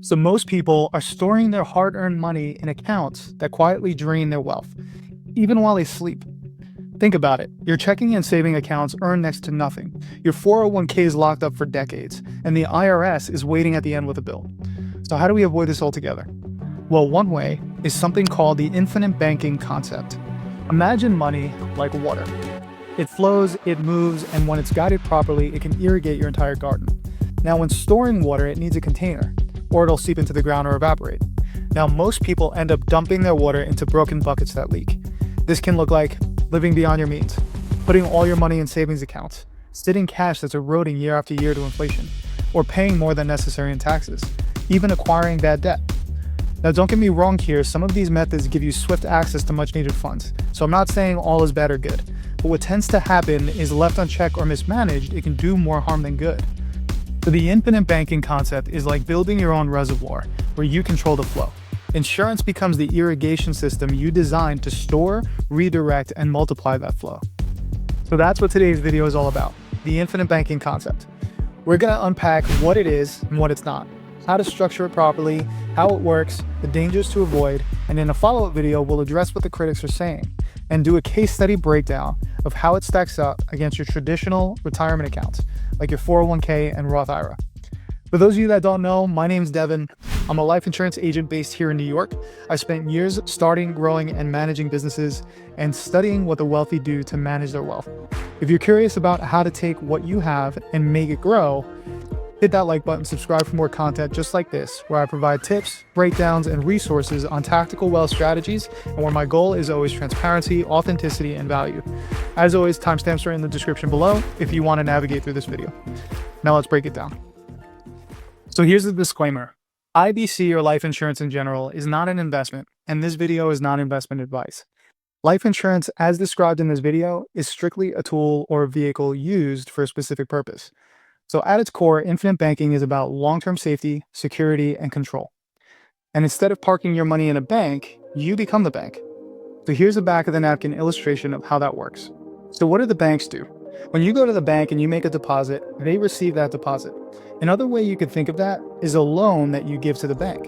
So most people are storing their hard-earned money in accounts that quietly drain their wealth, even while they sleep. Think about it. Your checking and saving accounts earn next to nothing. Your 401k is locked up for decades, and the IRS is waiting at the end with a bill. So how do we avoid this altogether? Well, one way is something called the infinite banking concept. Imagine money like water. It flows, it moves, and when it's guided properly, it can irrigate your entire garden. Now, when storing water, it needs a container, or it'll seep into the ground or evaporate. Now, most people end up dumping their water into broken buckets that leak. This can look like living beyond your means, putting all your money in savings accounts, sitting cash that's eroding year after year to inflation, or paying more than necessary in taxes, even acquiring bad debt. Now, don't get me wrong here, some of these methods give you swift access to much needed funds, so I'm not saying all is bad or good. But what tends to happen is left unchecked or mismanaged, it can do more harm than good. So the infinite banking concept is like building your own reservoir where you control the flow. Insurance becomes the irrigation system you designed to store, redirect, and multiply that flow. So that's what today's video is all about, the infinite banking concept. We're going to unpack what it is and what it's not, how to structure it properly, how it works, the dangers to avoid, and in a follow-up video, we'll address what the critics are saying and do a case study breakdown of how it stacks up against your traditional retirement accounts, like your 401k and Roth IRA. For those of you that don't know, my name's Devin. I'm a life insurance agent based here in New York. I spent years starting, growing, and managing businesses and studying what the wealthy do to manage their wealth. If you're curious about how to take what you have and make it grow, hit that like button, subscribe for more content just like this, where I provide tips, breakdowns, and resources on tactical wealth strategies, and where my goal is always transparency, authenticity, and value. As always, timestamps are in the description below if you want to navigate through this video. Now let's break it down. So here's the disclaimer. IBC, or life insurance in general, is not an investment, and this video is not investment advice. Life insurance, as described in this video, is strictly a tool or a vehicle used for a specific purpose. So at its core, infinite banking is about long-term safety, security, and control. And instead of parking your money in a bank, you become the bank. So here's a back of the napkin illustration of how that works. So what do the banks do? When you go to the bank and you make a deposit, they receive that deposit. Another way you could think of that is a loan that you give to the bank,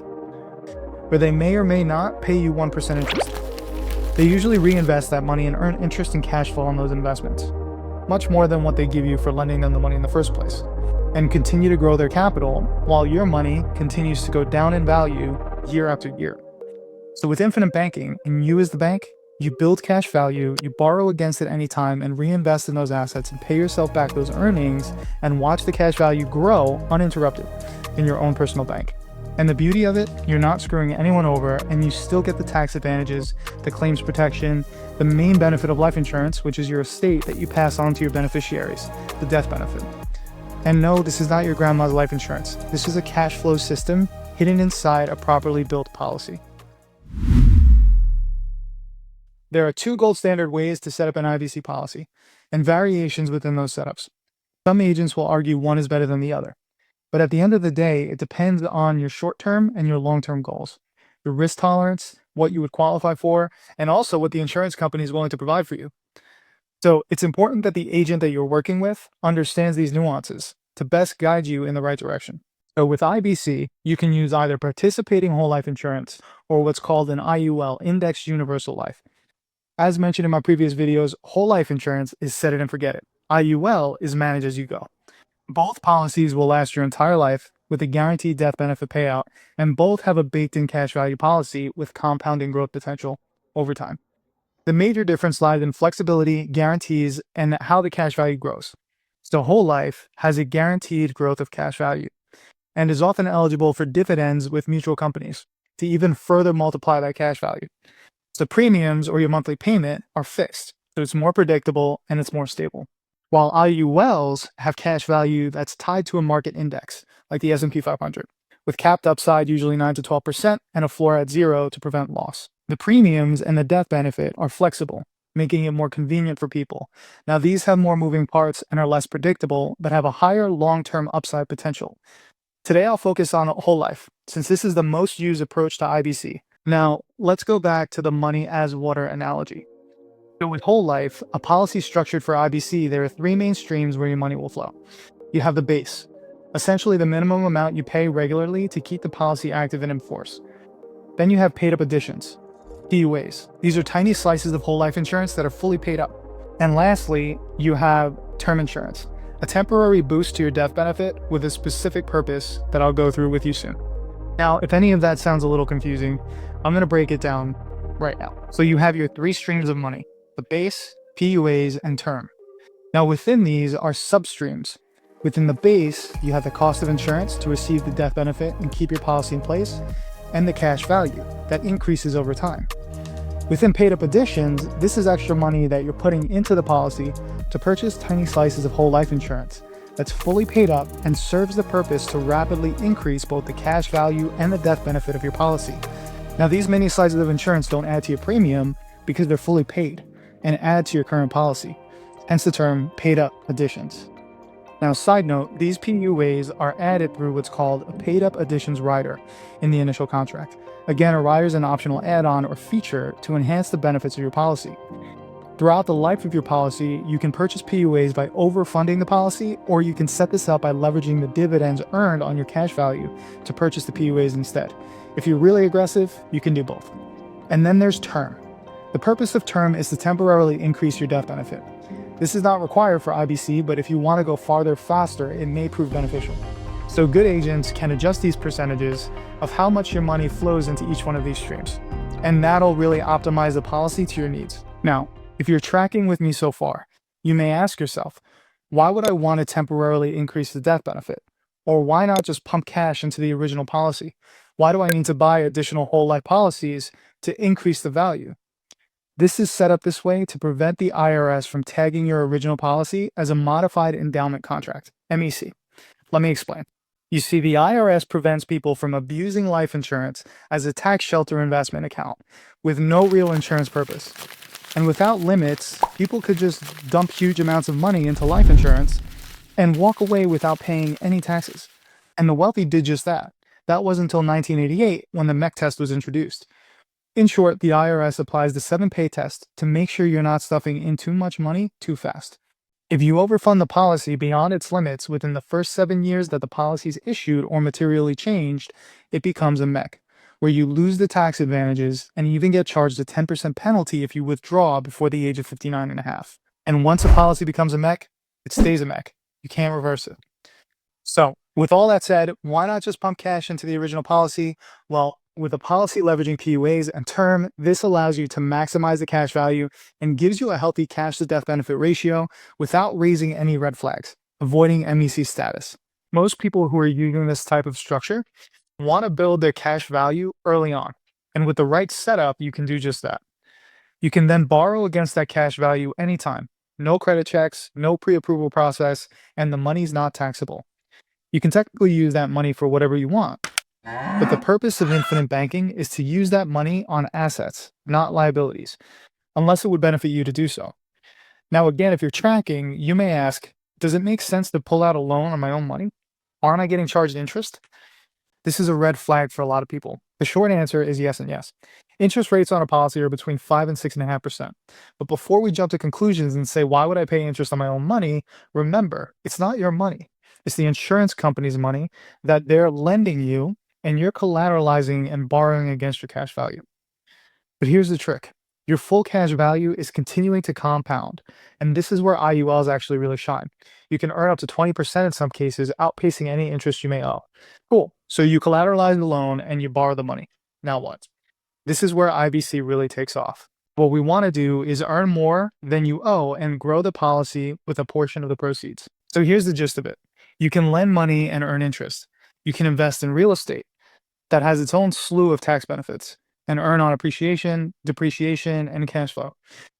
where they may or may not pay you 1% interest. They usually reinvest that money and earn interest and cash flow on those investments, much more than what they give you for lending them the money in the first place, and continue to grow their capital while your money continues to go down in value year after year. So with infinite banking and you as the bank, you build cash value, you borrow against it anytime and reinvest in those assets and pay yourself back those earnings and watch the cash value grow uninterrupted in your own personal bank. And the beauty of it, you're not screwing anyone over and you still get the tax advantages, the claims protection, the main benefit of life insurance, which is your estate that you pass on to your beneficiaries, the death benefit. And no, this is not your grandma's life insurance. This is a cash flow system hidden inside a properly built policy. There are two gold standard ways to set up an IBC policy and variations within those setups. Some agents will argue one is better than the other. But at the end of the day, it depends on your short-term and your long-term goals, your risk tolerance, what you would qualify for, and also what the insurance company is willing to provide for you. So it's important that the agent that you're working with understands these nuances to best guide you in the right direction. So with IBC, you can use either participating whole life insurance or what's called an IUL, Indexed Universal Life. As mentioned in my previous videos, whole life insurance is set it and forget it. IUL is manage as you go. Both policies will last your entire life with a guaranteed death benefit payout, and both have a baked-in cash value policy with compounding growth potential over time. The major difference lies in flexibility, guarantees, and how the cash value grows. So whole life has a guaranteed growth of cash value and is often eligible for dividends with mutual companies to even further multiply that cash value. So premiums or your monthly payment are fixed, so it's more predictable and it's more stable. While IULs have cash value that's tied to a market index, like the S&P 500, with capped upside usually 9 to 12% and a floor at 0 to prevent loss. The premiums and the death benefit are flexible, making it more convenient for people. Now these have more moving parts and are less predictable, but have a higher long-term upside potential. Today I'll focus on whole life, since this is the most used approach to IBC. Now, let's go back to the money as water analogy. So with whole life, a policy structured for IBC, there are three main streams where your money will flow. You have the base, essentially the minimum amount you pay regularly to keep the policy active and in force. Then you have paid up additions, PUAs. These are tiny slices of whole life insurance that are fully paid up. And lastly, you have term insurance, a temporary boost to your death benefit with a specific purpose that I'll go through with you soon. Now, if any of that sounds a little confusing, I'm going to break it down right now. So you have your three streams of money: the base, PUAs, and term. Now, within these are substreams. Within the base, you have the cost of insurance to receive the death benefit and keep your policy in place, and the cash value that increases over time. Within paid up additions, this is extra money that you're putting into the policy to purchase tiny slices of whole life insurance that's fully paid up and serves the purpose to rapidly increase both the cash value and the death benefit of your policy. Now, these mini slices of insurance don't add to your premium because they're fully paid and add to your current policy, hence the term paid up additions. Now, side note, these PUAs are added through what's called a paid up additions rider in the initial contract. Again, a rider is an optional add-on or feature to enhance the benefits of your policy. Throughout the life of your policy, you can purchase PUAs by overfunding the policy, or you can set this up by leveraging the dividends earned on your cash value to purchase the PUAs instead. If you're really aggressive, you can do both. And then there's term. The purpose of term is to temporarily increase your death benefit. This is not required for IBC, but if you want to go farther faster, it may prove beneficial. So good agents can adjust these percentages of how much your money flows into each one of these streams, and that'll really optimize the policy to your needs. Now, if you're tracking with me so far, you may ask yourself, why would I want to temporarily increase the death benefit? Or why not just pump cash into the original policy? Why do I need to buy additional whole life policies to increase the value? This is set up this way to prevent the IRS from tagging your original policy as a modified endowment contract, MEC. Let me explain. You see, the IRS prevents people from abusing life insurance as a tax shelter investment account with no real insurance purpose. And without limits, people could just dump huge amounts of money into life insurance and walk away without paying any taxes. And the wealthy did just that. That was until 1988 when the MEC test was introduced. In short, the IRS applies the 7-pay test to make sure you're not stuffing in too much money too fast. If you overfund the policy beyond its limits within the first 7 years that the policy is issued or materially changed, it becomes a MEC, where you lose the tax advantages and even get charged a 10% penalty if you withdraw before the age of 59 and a half. And once a policy becomes a MEC, it stays a MEC. You can't reverse it. So, with all that said, why not just pump cash into the original policy? Well, with a policy leveraging PUAs and term, this allows you to maximize the cash value and gives you a healthy cash to death benefit ratio without raising any red flags, avoiding MEC status. Most people who are using this type of structure want to build their cash value early on. And with the right setup, you can do just that. You can then borrow against that cash value anytime. No credit checks, no pre-approval process, and the money's not taxable. You can technically use that money for whatever you want. But the purpose of infinite banking is to use that money on assets, not liabilities, unless it would benefit you to do so. Now, again, if you're tracking, you may ask, does it make sense to pull out a loan on my own money? Aren't I getting charged interest? This is a red flag for a lot of people. The short answer is yes and yes. Interest rates on a policy are between 5 and 6.5%. But before we jump to conclusions and say, why would I pay interest on my own money? Remember, it's not your money. It's the insurance company's money that they're lending you, and you're collateralizing and borrowing against your cash value. But here's the trick. Your full cash value is continuing to compound, and this is where IULs actually really shine. You can earn up to 20% in some cases, outpacing any interest you may owe. Cool. So you collateralize the loan and you borrow the money. Now what? This is where IBC really takes off. What we want to do is earn more than you owe and grow the policy with a portion of the proceeds. So here's the gist of it. You can lend money and earn interest. You can invest in real estate that has its own slew of tax benefits and earn on appreciation, depreciation, and cash flow.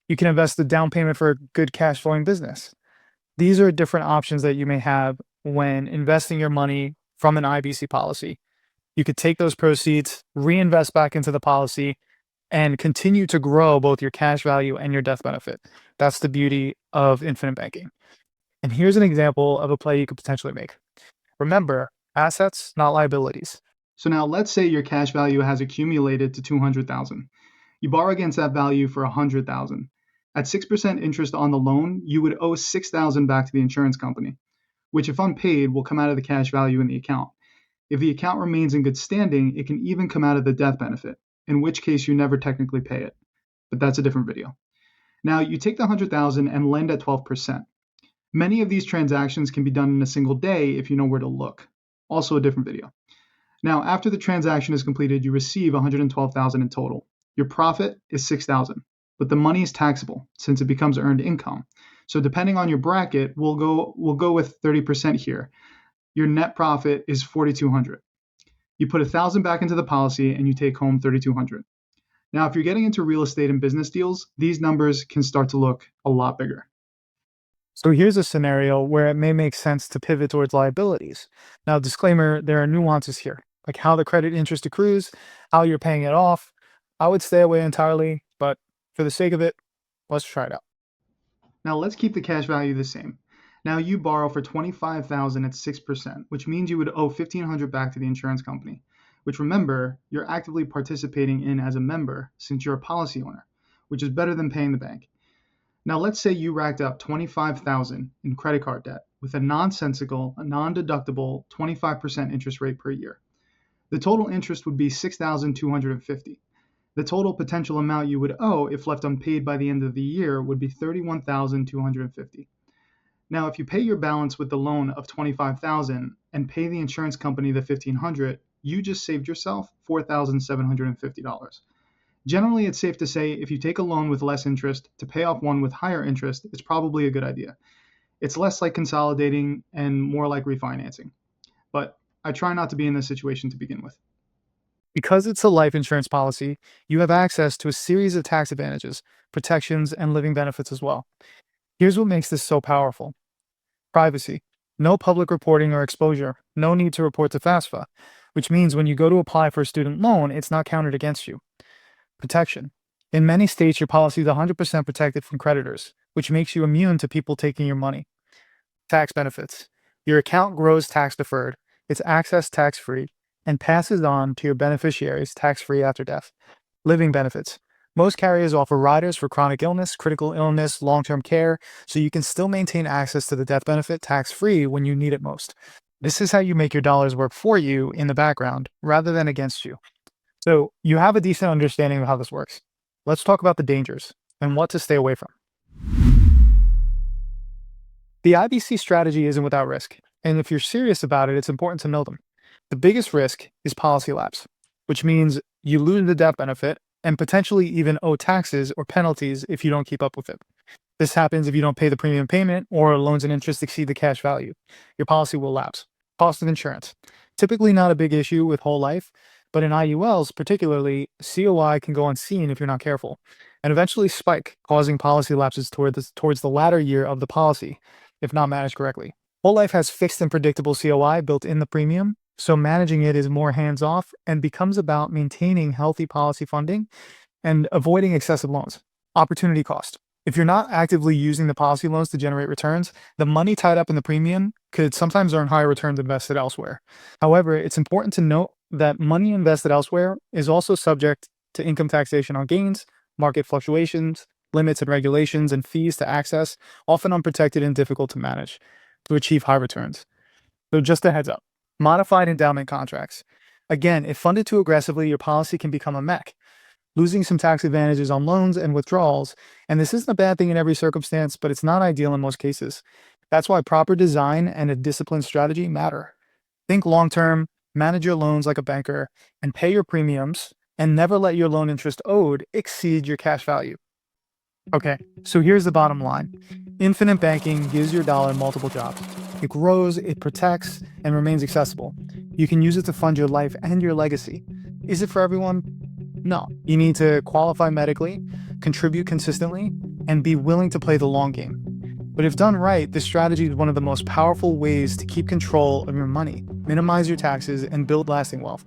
You can invest the down payment for a good cash flowing business. These are different options that you may have when investing your money from an IBC policy. You could take those proceeds, reinvest back into the policy, and continue to grow both your cash value and your death benefit. That's the beauty of infinite banking. And here's an example of a play you could potentially make. Remember, assets, not liabilities. So now let's say your cash value has accumulated to $200,000. You borrow against that value for $100,000. At 6% interest on the loan, you would owe $6,000 back to the insurance company. which if unpaid will come out of the cash value in the account. If the account remains in good standing, it can even come out of the death benefit, in which case you never technically pay it. But that's a different video. Now, you take the $100,000 and lend at 12%. Many of these transactions can be done in a single day if you know where to look. Also a different video. Now, after the transaction is completed, you receive $112,000 in total. Your profit is $6,000, but the money is taxable since it becomes earned income. So depending on your bracket, we'll go with 30% here. Your net profit is $4,200. You put $1,000 back into the policy and you take home $3,200. Now, if you're getting into real estate and business deals, these numbers can start to look a lot bigger. So here's a scenario where it may make sense to pivot towards liabilities. Now, disclaimer, there are nuances here, like how the credit interest accrues, how you're paying it off. I would stay away entirely, but for the sake of it, let's try it out. Now, let's keep the cash value the same. Now, you borrow for $25,000 at 6%, which means you would owe $1,500 back to the insurance company, which, remember, you're actively participating in as a member since you're a policy owner, which is better than paying the bank. Now, let's say you racked up $25,000 in credit card debt with a nonsensical, non-deductible 25% interest rate per year. The total interest would be $6,250. The total potential amount you would owe if left unpaid by the end of the year would be $31,250. Now, if you pay your balance with the loan of $25,000 and pay the insurance company the $1,500, you just saved yourself $4,750. Generally, it's safe to say if you take a loan with less interest to pay off one with higher interest, it's probably a good idea. It's less like consolidating and more like refinancing. But I try not to be in this situation to begin with. Because it's a life insurance policy, you have access to a series of tax advantages, protections, and living benefits as well. Here's what makes this so powerful. Privacy. No public reporting or exposure. No need to report to FAFSA, which means when you go to apply for a student loan, it's not counted against you. Protection. In many states, your policy is 100% protected from creditors, which makes you immune to people taking your money. Tax benefits. Your account grows tax deferred, it's accessed tax-free, and passes on to your beneficiaries tax-free after death. Living benefits. Most carriers offer riders for chronic illness, critical illness, long-term care, so you can still maintain access to the death benefit tax-free when you need it most. This is how you make your dollars work for you in the background, rather than against you. So you have a decent understanding of how this works. Let's talk about the dangers and what to stay away from. The IBC strategy isn't without risk, and if you're serious about it, it's important to know them. The biggest risk is policy lapse, which means you lose the death benefit and potentially even owe taxes or penalties if you don't keep up with it. This happens if you don't pay the premium payment or loans and interest exceed the cash value. Your policy will lapse. Cost of insurance. Typically not a big issue with whole life, but in IULs particularly, COI can go unseen if you're not careful, and eventually spike, causing policy lapses towards the latter year of the policy, if not managed correctly. Whole life has fixed and predictable COI built in the premium, so managing it is more hands-off and becomes about maintaining healthy policy funding and avoiding excessive loans. Opportunity cost. If you're not actively using the policy loans to generate returns, the money tied up in the premium could sometimes earn higher returns invested elsewhere. However, it's important to note that money invested elsewhere is also subject to income taxation on gains, market fluctuations, limits and regulations, and fees to access, often unprotected and difficult to manage to achieve high returns. So just a heads up. Modified endowment contracts. Again, if funded too aggressively, your policy can become a mech, losing some tax advantages on loans and withdrawals. And this isn't a bad thing in every circumstance, but it's not ideal in most cases. That's why proper design and a disciplined strategy matter. Think long-term, manage your loans like a banker, and pay your premiums, and never let your loan interest owed exceed your cash value. Okay, so here's the bottom line. Infinite banking gives your dollar multiple jobs. It grows, it protects, and remains accessible. You can use it to fund your life and your legacy. Is it for everyone? No. You need to qualify medically, contribute consistently, and be willing to play the long game. But if done right, this strategy is one of the most powerful ways to keep control of your money, minimize your taxes, and build lasting wealth.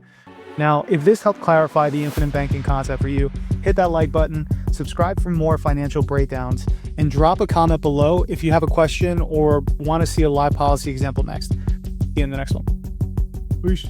Now, if this helped clarify the infinite banking concept for you, hit that like button, subscribe for more financial breakdowns, and drop a comment below if you have a question or want to see a live policy example next. See you in the next one. Peace.